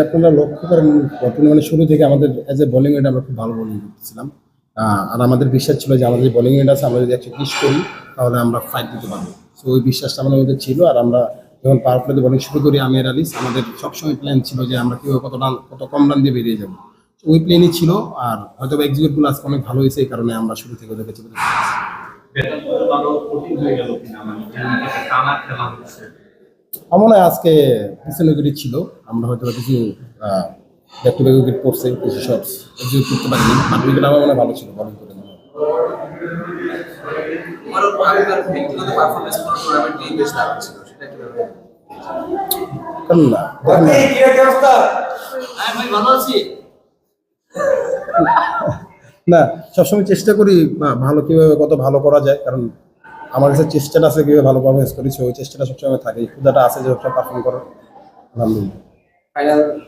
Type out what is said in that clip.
আপনারা লক্ষ্য করেন টুর্নামেন্টের শুরু থেকে আমাদের এজ এ বোলিং ইউনিট আমরা খুব ভালো বোলিং করতেছিলাম। আর আমাদের বিশ্বাস ছিল যে আমাদের বোলিং ইউনিট আছে, আমরা যদি 120 করি তাহলে আমরা ফাইট দিতে পারবো। সো ওই বিশ্বাসটা আমাদের মধ্যে ছিল। আর আমরা যখন পাওয়ার প্লেতে বোলিং শুরু করি আমি আর আলিস, আমাদের সবসময় প্ল্যান ছিল যে আমরা কীভাবে কত কম রান দিয়ে বেরিয়ে যাবো। ওই প্ল্যানই ছিল। আর হয়তো এক্সিকিউটগুলো আজকে অনেক ভালো হয়েছে, এই কারণে আমরা শুরু থেকে ওদেরকে চেপে ধরতে পেরেছি। আমার মনে হয় আজকে পিছনে উইকেট ছিল, আমরা হয়তো কিছু ব্যাক টু ব্যাক উইকেট পড়ছে, কিছু শটস এক্সিকিউট করতে পারিনি। বাট উইকেট আমার মনে হয় ভালো ছিল বলিং করে। না না, সবসময় চেষ্টা করি ভালো কিভাবে কত ভালো করা যায়, কারণ আমার কাছে চেষ্টাটা আছে কিভাবে ভালো পারফরমেন্স করি। ওই চেষ্টাটা সবসময় থাকে, ক্ষুধাটা আছে যে সবসময় পারফর্ম করার। আলহামদুলিল্লাহ।